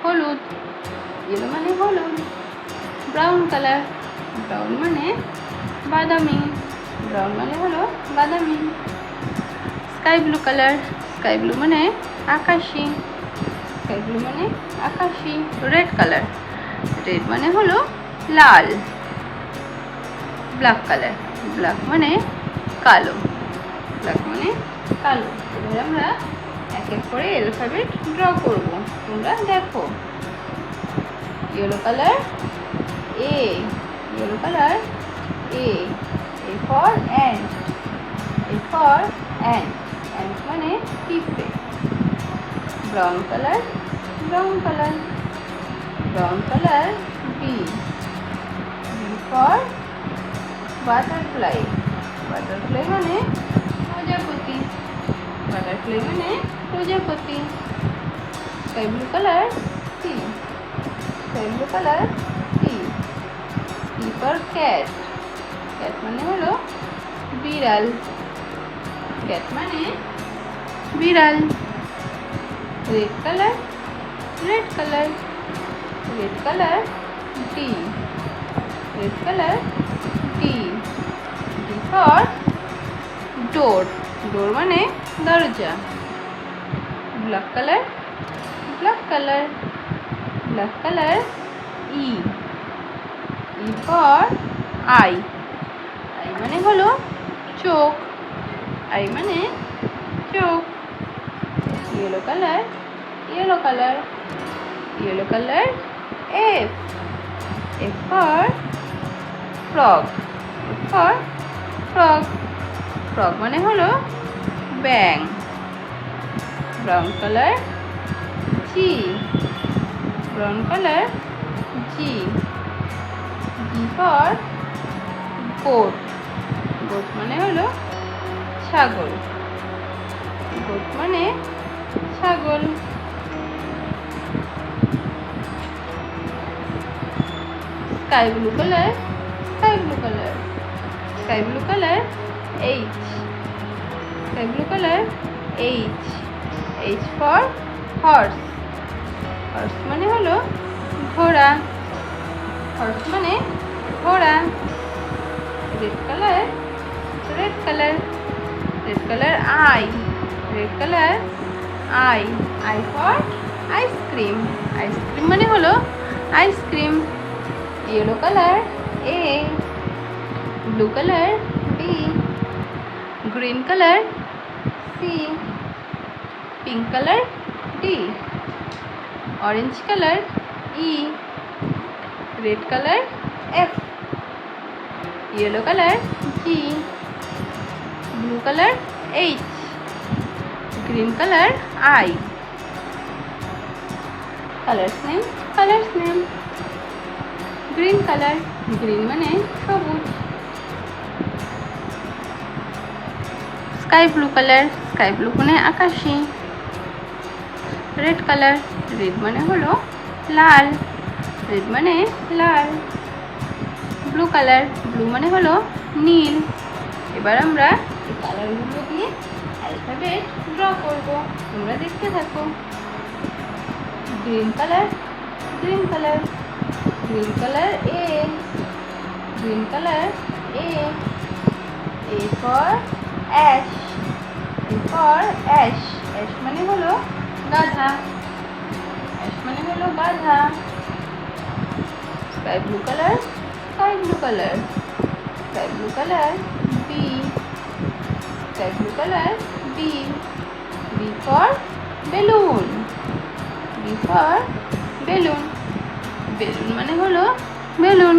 হলুদ, ইয়েলো মানে হলুদ। ব্রাউন কালার, ব্রাউন মানে বাদামি, ব্রাউন মানে হলো বাদামি। Sky blue colour, sky blue মানে আকাশি, স্কাই ব্লু মানে আকাশি। রেড কালার, রেড মানে হলো লাল। ব্ল্যাক কালার, ব্ল্যাক মানে কালো, ব্ল্যাক মানে কালো। এবার আমরা এক এক করে অ্যালফাবেট ড্র করব, তোমরা দেখো। Yellow colour A, yellow colour A, A for ant, A for ant, ant মানে পিঁপড়ে। Brown colour, brown colour, brown colour B, B for butterfly, butterfly মানে প্রজাপতি, বাটারফ্লাই মানে প্রজাপতি। Sky blue colour C, sky blue colour C, C for cat, cat মানে হলো বিড়াল, cat মানে বিড়াল। Red colour, red colour, red colour D, red colour D, D for door, door মানে দরজা। Black colour, black colour, black colour E, E for eye, eye মানে হলো চোখ, আই মানে চোখ। Yellow colour, yellow colour, yellow colour F, F for frog, F for frog, frog মানে হলো ব্যাং। Brown colour G, brown colour G, G for goat, goat মানে হলো ছাগল, গোট মানে ছাগল। Sky blue colour, sky blue colour, sky blue colour H, sky blue colour H, H for horse, horse মানে হলো ঘোড়া, হর্স মানে ঘোড়া। Red colour, red colour, red colour I, red colour I, I for ice cream, ice cream মানে হলো ice cream. Yellow colour A, blue colour B, green colour C, pink colour D, orange colour E, red colour F, yellow colour G, blue colour H, green colour I. Colours name, colours name. Green colour, green মানে সবুজ। Sky blue colour, sky blue মানে আকাশি। Red colour, red মানে হলো লাল, red মানে লাল। Blue colour, blue মানে হলো নীল। এবার আমরা এই কালারগুলো দিয়ে অ্যালফাবেট ড্র করব, তোমরা দেখতে থাকো। Green colour, green colour, green colour A, green colour A, A for ash, A for ash, ash মানে হলো গাধা, অ্যাশ মানে হলো গাধা। Sky blue colour, sky blue colour, sky blue colour B, sky blue colour B, B for balloon, B for balloon, balloon মানে হলো balloon.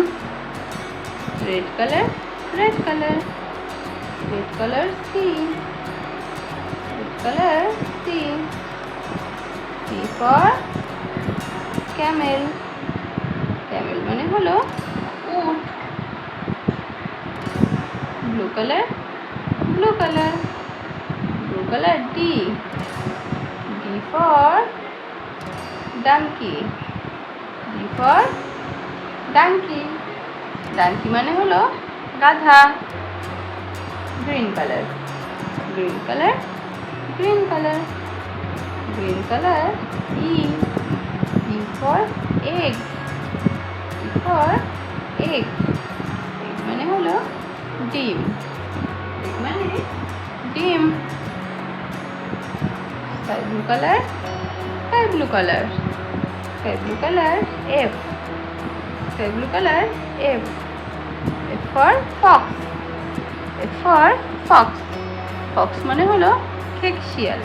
Red colour, red colour, red colour C, red colour C, C for camel, camel মানে হলো উট। Blue colour, blue colour, blue colour D, D for donkey, D for donkey, donkey মানে হলো গাধা। Green colour, green colour, green colour, green colour E, E for egg. E for egg. Egg মানে হলো ডিম। egg মানে ডিম। Sky blue color, sky blue color. Sky blue color, F. Sky blue color, F. F for fox. F for fox. Fox মানে হলো খেক শিয়াল।